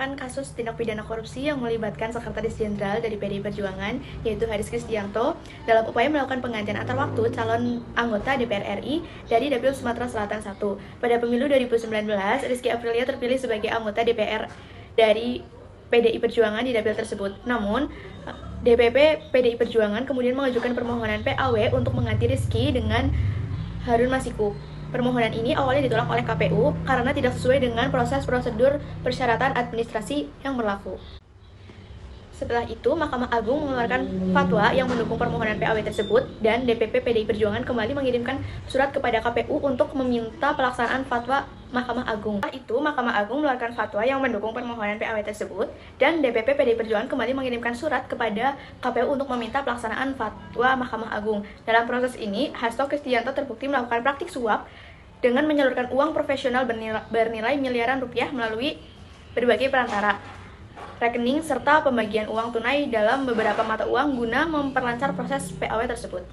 menangkan kasus tindak pidana korupsi yang melibatkan Sekretaris Jenderal dari PDI Perjuangan, yaitu Haris Kristianto, dalam upaya melakukan penggantian antar waktu calon anggota DPR RI dari Dapil Sumatera Selatan 1. Pada pemilu 2019, Rizky Aprilia terpilih sebagai anggota DPR dari PDI Perjuangan di dapil tersebut. Namun, DPP PDI Perjuangan kemudian mengajukan permohonan PAW untuk mengganti Rizky dengan Harun Masiku. Permohonan ini awalnya ditolak oleh KPU karena tidak sesuai dengan proses prosedur persyaratan administrasi yang berlaku. Setelah itu, Mahkamah Agung mengeluarkan fatwa yang mendukung permohonan PAW tersebut dan DPP PDI Perjuangan kembali mengirimkan surat kepada KPU untuk meminta pelaksanaan fatwa Mahkamah Agung. Setelah itu, Mahkamah Agung mengeluarkan fatwa yang mendukung permohonan PAW tersebut dan DPP PDI Perjuangan kembali mengirimkan surat kepada KPU untuk meminta pelaksanaan fatwa Mahkamah Agung. Dalam proses ini, Hasto Kristianto terbukti melakukan praktik suap dengan menyalurkan uang profesional bernilai miliaran rupiah melalui berbagai perantara, rekening, serta pembagian uang tunai dalam beberapa mata uang guna memperlancar proses PAW tersebut.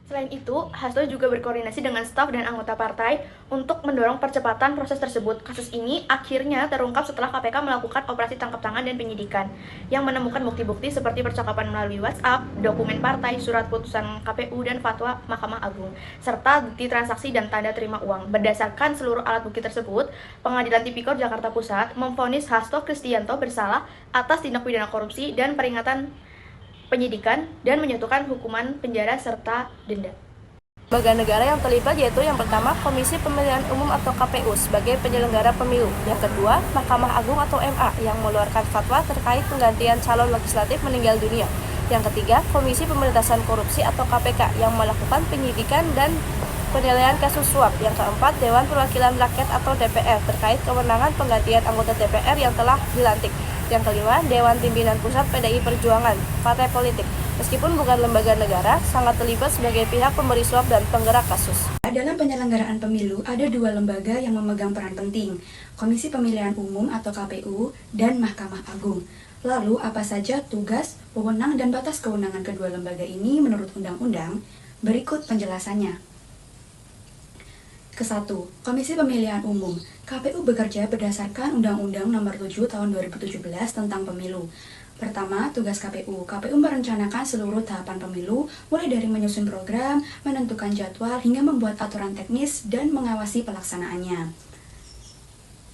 Selain itu, Hasto juga berkoordinasi dengan staf dan anggota partai untuk mendorong percepatan proses tersebut. Kasus ini akhirnya terungkap setelah KPK melakukan operasi tangkap tangan dan penyidikan yang menemukan bukti-bukti seperti percakapan melalui WhatsApp, dokumen partai, surat putusan KPU, dan fatwa Mahkamah Agung, serta bukti transaksi dan tanda terima uang. Berdasarkan seluruh alat bukti tersebut, Pengadilan Tipikor Jakarta Pusat memvonis Hasto Kristianto bersalah atas tindak pidana korupsi dan peringatan penyidikan dan menjatuhkan hukuman penjara serta denda. Lembaga negara yang terlibat yaitu yang pertama Komisi Pemilihan Umum atau KPU sebagai penyelenggara pemilu, yang kedua Mahkamah Agung atau MA yang mengeluarkan fatwa terkait penggantian calon legislatif meninggal dunia, yang ketiga Komisi Pemberantasan Korupsi atau KPK yang melakukan penyidikan dan penilaian kasus suap, yang keempat Dewan Perwakilan Rakyat atau DPR terkait kewenangan penggantian anggota DPR yang telah dilantik, yang kelima Dewan Pimpinan Pusat PDI Perjuangan, partai politik, meskipun bukan lembaga negara, sangat terlibat sebagai pihak pemberi suap dan penggerak kasus. Dalam penyelenggaraan pemilu, ada dua lembaga yang memegang peran penting, Komisi Pemilihan Umum atau KPU dan Mahkamah Agung. Lalu, apa saja tugas, wewenang, dan batas kewenangan kedua lembaga ini menurut undang-undang? Berikut penjelasannya. Ke-1. Komisi Pemilihan Umum. KPU bekerja berdasarkan Undang-Undang Nomor 7 Tahun 2017 tentang Pemilu. Pertama, tugas KPU. KPU merencanakan seluruh tahapan pemilu, mulai dari menyusun program, menentukan jadwal, hingga membuat aturan teknis dan mengawasi pelaksanaannya.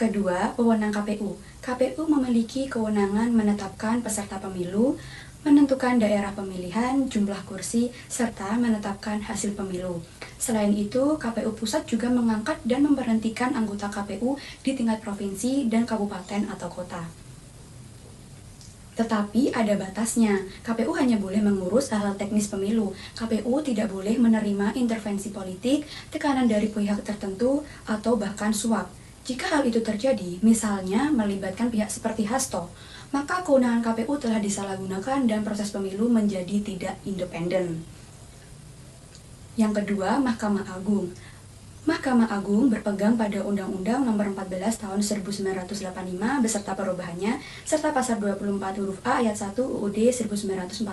Kedua, wewenang KPU. KPU memiliki kewenangan menetapkan peserta pemilu, menentukan daerah pemilihan, jumlah kursi, serta menetapkan hasil pemilu. Selain itu, KPU Pusat juga mengangkat dan memberhentikan anggota KPU di tingkat provinsi dan kabupaten atau kota. Tetapi ada batasnya, KPU hanya boleh mengurus hal-hal teknis pemilu. KPU tidak boleh menerima intervensi politik, tekanan dari pihak tertentu, atau bahkan suap. Jika hal itu terjadi, misalnya melibatkan pihak seperti Hasto, maka kewenangan KPU telah disalahgunakan dan proses pemilu menjadi tidak independen. Yang kedua, Mahkamah Agung. Mahkamah Agung berpegang pada Undang-Undang Nomor 14 Tahun 1985 beserta perubahannya, serta Pasal 24 huruf A ayat 1 UUD 1945.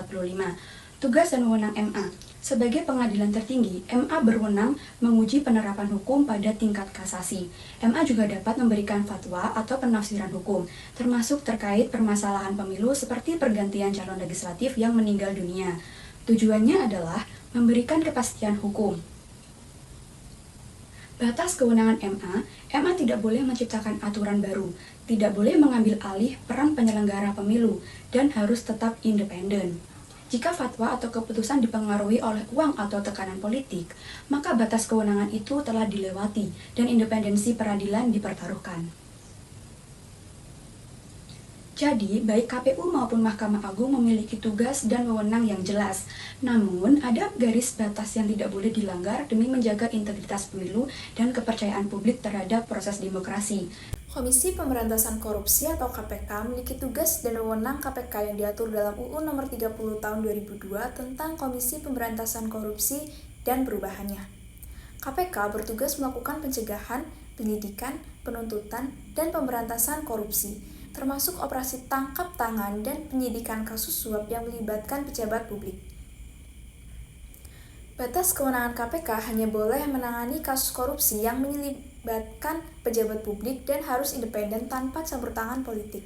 Tugas dan wewenang MA. Sebagai pengadilan tertinggi, MA berwenang menguji penerapan hukum pada tingkat kasasi. MA juga dapat memberikan fatwa atau penafsiran hukum, termasuk terkait permasalahan pemilu seperti pergantian calon legislatif yang meninggal dunia. Tujuannya adalah memberikan kepastian hukum. Batas kewenangan MA tidak boleh menciptakan aturan baru, tidak boleh mengambil alih peran penyelenggara pemilu, dan harus tetap independen. Jika fatwa atau keputusan dipengaruhi oleh uang atau tekanan politik, maka batas kewenangan itu telah dilewati dan independensi peradilan dipertaruhkan. Jadi, baik KPU maupun Mahkamah Agung memiliki tugas dan wewenang yang jelas. Namun, ada garis batas yang tidak boleh dilanggar demi menjaga integritas pemilu dan kepercayaan publik terhadap proses demokrasi. Komisi Pemberantasan Korupsi atau KPK memiliki tugas dan wewenang KPK yang diatur dalam UU Nomor 30 Tahun 2002 tentang Komisi Pemberantasan Korupsi dan perubahannya. KPK bertugas melakukan pencegahan, penyidikan, penuntutan, dan pemberantasan korupsi, termasuk operasi tangkap tangan dan penyidikan kasus suap yang melibatkan pejabat publik. Batas kewenangan KPK hanya boleh menangani kasus korupsi yang melibatkan pejabat publik dan harus independen tanpa campur tangan politik.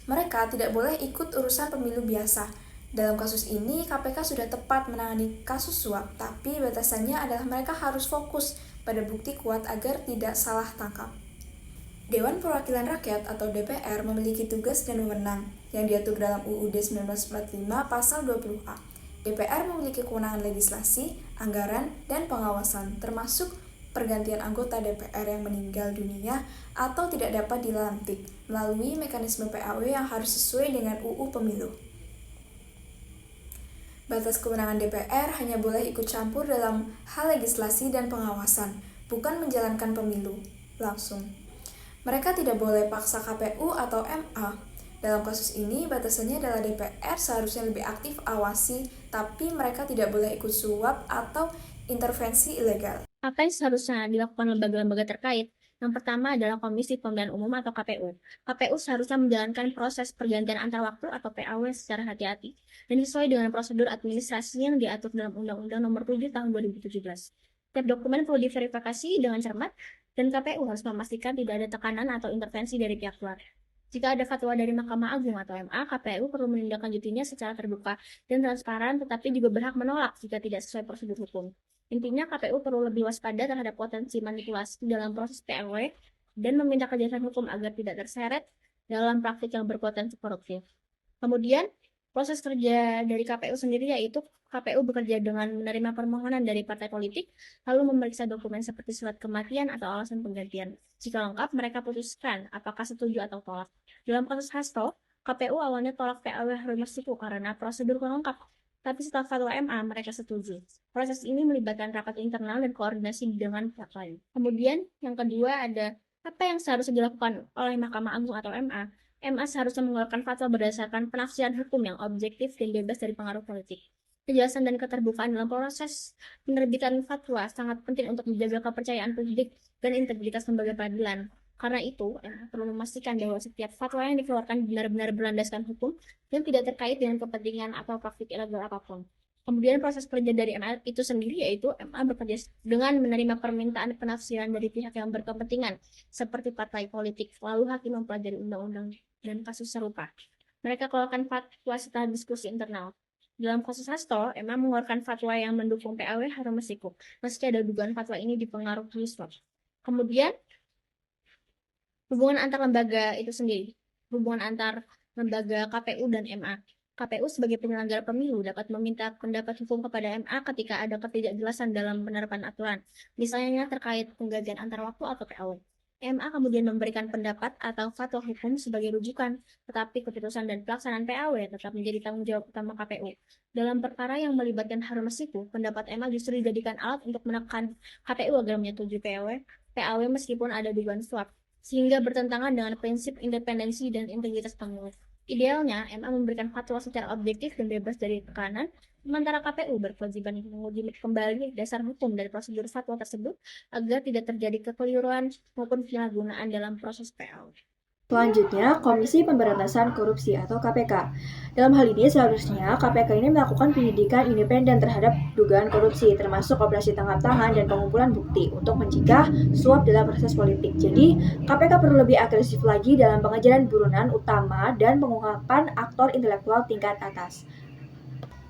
Mereka tidak boleh ikut urusan pemilu biasa. Dalam kasus ini, KPK sudah tepat menangani kasus suap, tapi batasannya adalah mereka harus fokus pada bukti kuat agar tidak salah tangkap. Dewan Perwakilan Rakyat atau DPR memiliki tugas dan wewenang yang diatur dalam UUD 1945 Pasal 20A. DPR memiliki kewenangan legislasi, anggaran, dan pengawasan, termasuk pergantian anggota DPR yang meninggal dunia atau tidak dapat dilantik melalui mekanisme PAW yang harus sesuai dengan UU Pemilu. Batas kewenangan DPR hanya boleh ikut campur dalam hal legislasi dan pengawasan, bukan menjalankan pemilu langsung. Mereka tidak boleh paksa KPU atau MA. Dalam kasus ini, batasannya adalah DPR seharusnya lebih aktif awasi, tapi mereka tidak boleh ikut suap atau intervensi ilegal. Apa yang seharusnya dilakukan lembaga-lembaga terkait? Yang pertama adalah Komisi Pemilihan Umum atau KPU. KPU seharusnya menjalankan proses pergantian antar waktu atau PAW secara hati-hati dan sesuai dengan prosedur administrasi yang diatur dalam Undang-Undang Nomor 7 Tahun 2017. Setiap dokumen perlu diverifikasi dengan cermat dan KPU harus memastikan tidak ada tekanan atau intervensi dari pihak luar. Jika ada fatwa dari Mahkamah Agung atau MA, KPU perlu menindaklanjutinya secara terbuka dan transparan, tetapi juga berhak menolak jika tidak sesuai prosedur hukum. Intinya, KPU perlu lebih waspada terhadap potensi manipulasi dalam proses PAW dan meminta kejelasan hukum agar tidak terseret dalam praktik yang berpotensi koruptif. Kemudian, proses kerja dari KPU sendiri yaitu KPU bekerja dengan menerima permohonan dari partai politik, lalu memeriksa dokumen seperti surat kematian atau alasan penggantian. Jika lengkap, mereka putuskan apakah setuju atau tolak. Dalam kasus Hasto, KPU awalnya tolak PAW Harun Masiku karena prosedur kurang lengkap. Tapi setelah fatwa MA, mereka setuju. Proses ini melibatkan rapat internal dan koordinasi dengan pihak lain. Kemudian, yang kedua ada apa yang seharusnya dilakukan oleh Mahkamah Agung atau MA. MA seharusnya mengeluarkan fatwa berdasarkan penafsiran hukum yang objektif dan bebas dari pengaruh politik. Kejelasan dan keterbukaan dalam proses penerbitan fatwa sangat penting untuk menjaga kepercayaan publik dan integritas lembaga peradilan. Karena itu, MA perlu memastikan bahwa setiap fatwa yang dikeluarkan benar-benar berlandaskan hukum dan tidak terkait dengan kepentingan atau praktik ilegal apapun. Kemudian proses kerja dari MA itu sendiri yaitu MA bekerja dengan menerima permintaan penafsiran dari pihak yang berkepentingan seperti partai politik, lalu hakim mempelajari undang-undang dan kasus serupa. Mereka keluarkan fatwa setelah diskusi internal. Dalam kasus Hasto, MA mengeluarkan fatwa yang mendukung PAW Harun Masiku, meski ada dugaan fatwa ini dipengaruhi suap. Kemudian, hubungan antar lembaga itu sendiri, hubungan antar lembaga KPU dan MA. KPU sebagai penyelenggara pemilu dapat meminta pendapat hukum kepada MA ketika ada ketidakjelasan dalam penerapan aturan, misalnya terkait penggantian antar waktu atau PAW. MA kemudian memberikan pendapat atau fatwa hukum sebagai rujukan, tetapi keputusan dan pelaksanaan PAW tetap menjadi tanggung jawab utama KPU. Dalam perkara yang melibatkan Harun Masiku, pendapat MA justru dijadikan alat untuk menekan KPU agar menyetujui PAW meskipun ada dugaan suap, sehingga bertentangan dengan prinsip independensi dan integritas pemilu. Idealnya, MA memberikan fatwa secara objektif dan bebas dari tekanan, sementara KPU berkewajiban menguji kembali dasar hukum dari prosedur fatwa tersebut agar tidak terjadi kekeliruan maupun penyalahgunaan dalam proses PAW. Selanjutnya, Komisi Pemberantasan Korupsi atau KPK. Dalam hal ini, seharusnya KPK ini melakukan penyidikan independen terhadap dugaan korupsi, termasuk operasi tangkap tangan dan pengumpulan bukti untuk mencegah suap dalam proses politik. Jadi, KPK perlu lebih agresif lagi dalam pengejaran buronan utama dan pengungkapan aktor intelektual tingkat atas.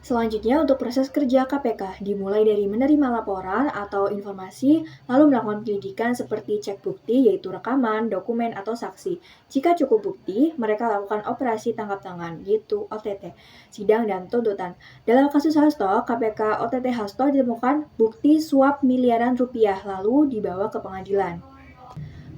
Selanjutnya, untuk proses kerja KPK dimulai dari menerima laporan atau informasi, lalu melakukan penyelidikan seperti cek bukti, yaitu rekaman, dokumen, atau saksi. Jika cukup bukti, mereka lakukan operasi tangkap tangan, yaitu OTT, sidang dan tuntutan. Dalam kasus Hasto, KPK OTT Hasto ditemukan bukti suap miliaran rupiah, lalu dibawa ke pengadilan.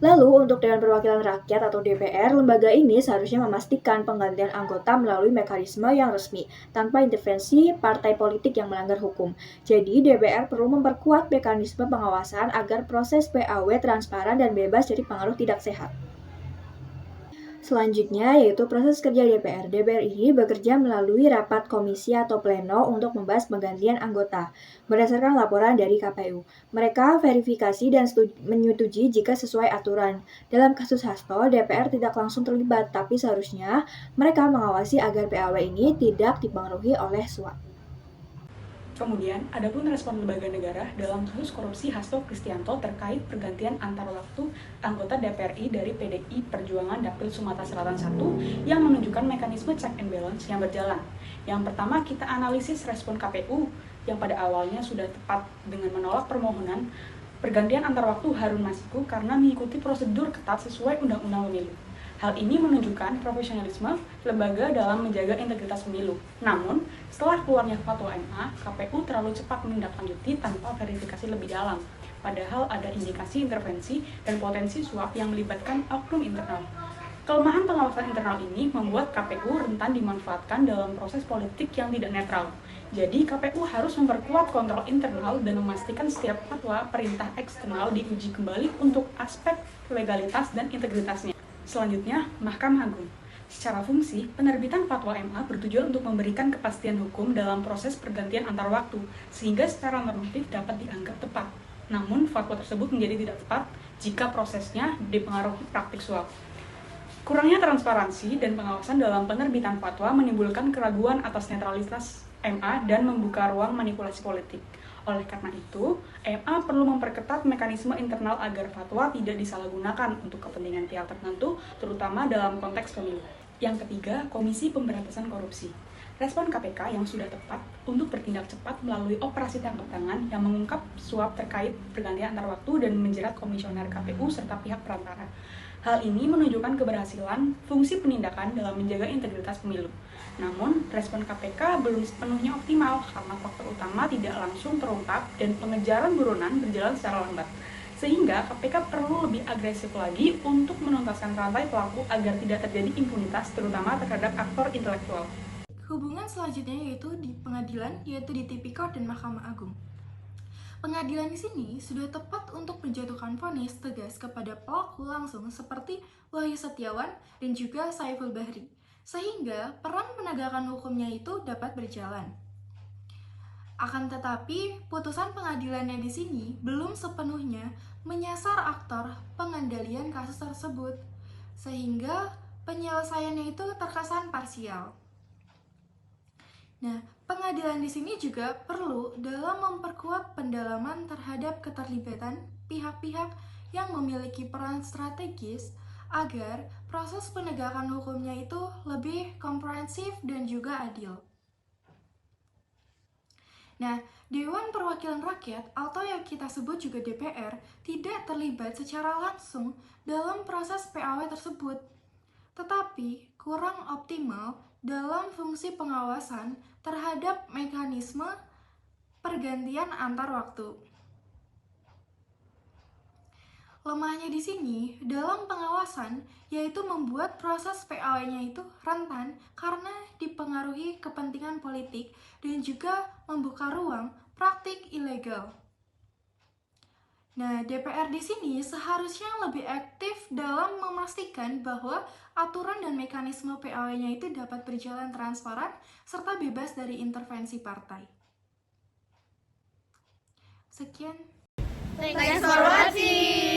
Lalu, untuk Dewan Perwakilan Rakyat atau DPR, lembaga ini seharusnya memastikan penggantian anggota melalui mekanisme yang resmi, tanpa intervensi partai politik yang melanggar hukum. Jadi, DPR perlu memperkuat mekanisme pengawasan agar proses PAW transparan dan bebas dari pengaruh tidak sehat. Selanjutnya, yaitu proses kerja DPR. DPR ini bekerja melalui rapat komisi atau pleno untuk membahas penggantian anggota, berdasarkan laporan dari KPU. Mereka verifikasi dan menyetujui jika sesuai aturan. Dalam kasus Hasto, DPR tidak langsung terlibat, tapi seharusnya mereka mengawasi agar PAW ini tidak dipengaruhi oleh suap. Kemudian, adapun respon lembaga negara dalam kasus korupsi Hasto Kristianto terkait pergantian antar waktu anggota DPR RI dari PDI Perjuangan Dapil Sumatera Selatan 1 yang menunjukkan mekanisme check and balance yang berjalan. Yang pertama, kita analisis respon KPU yang pada awalnya sudah tepat dengan menolak permohonan pergantian antar waktu Harun Masiku karena mengikuti prosedur ketat sesuai Undang-Undang Pemilu. Hal ini menunjukkan profesionalisme lembaga dalam menjaga integritas pemilu. Namun, setelah keluarnya fatwa MA, KPU terlalu cepat menindaklanjuti tanpa verifikasi lebih dalam. Padahal ada indikasi intervensi dan potensi suap yang melibatkan oknum internal. Kelemahan pengawasan internal ini membuat KPU rentan dimanfaatkan dalam proses politik yang tidak netral. Jadi, KPU harus memperkuat kontrol internal dan memastikan setiap fatwa perintah eksternal diuji kembali untuk aspek legalitas dan integritasnya. Selanjutnya, Mahkamah Agung. Secara fungsi, penerbitan fatwa MA bertujuan untuk memberikan kepastian hukum dalam proses pergantian antar waktu, sehingga secara normatif dapat dianggap tepat. Namun, fatwa tersebut menjadi tidak tepat jika prosesnya dipengaruhi praktik suap. Kurangnya transparansi dan pengawasan dalam penerbitan fatwa menimbulkan keraguan atas netralitas MA dan membuka ruang manipulasi politik. Oleh karena itu, MA perlu memperketat mekanisme internal agar fatwa tidak disalahgunakan untuk kepentingan pihak tertentu, terutama dalam konteks pemilu. Yang ketiga, Komisi Pemberantasan Korupsi. Respon KPK yang sudah tepat untuk bertindak cepat melalui operasi tangkap tangan yang mengungkap suap terkait pergantian antar waktu dan menjerat komisioner KPU serta pihak perantara. Hal ini menunjukkan keberhasilan fungsi penindakan dalam menjaga integritas pemilu. Namun, respon KPK belum sepenuhnya optimal karena faktor utama tidak langsung terungkap dan pengejaran buronan berjalan secara lambat. Sehingga KPK perlu lebih agresif lagi untuk menuntaskan rantai pelaku agar tidak terjadi impunitas terutama terhadap aktor intelektual. Hubungan selanjutnya yaitu di pengadilan, yaitu di Tipikor dan Mahkamah Agung. Pengadilan di sini sudah tepat untuk menjatuhkan vonis tegas kepada pelaku langsung seperti Wahyu Setiawan dan juga Saiful Bahri, sehingga peran penegakan hukumnya itu dapat berjalan. Akan tetapi, putusan pengadilannya di sini belum sepenuhnya menyasar aktor pengendalian kasus tersebut, sehingga penyelesaiannya itu terkesan parsial. Nah, pengadilan di sini juga perlu dalam memperkuat pendalaman terhadap keterlibatan pihak-pihak yang memiliki peran strategis agar proses penegakan hukumnya itu lebih komprehensif dan juga adil. Nah, Dewan Perwakilan Rakyat atau yang kita sebut juga DPR tidak terlibat secara langsung dalam proses PAW tersebut, tetapi kurang optimal dalam fungsi pengawasan terhadap mekanisme pergantian antar waktu. Lemahnya di sini dalam pengawasan yaitu membuat proses PAW-nya itu rentan karena dipengaruhi kepentingan politik dan juga membuka ruang praktik ilegal. Nah, DPR di sini seharusnya lebih aktif dalam memastikan bahwa aturan dan mekanisme PAW-nya itu dapat berjalan transparan serta bebas dari intervensi partai. Sekian. Thanks for watching!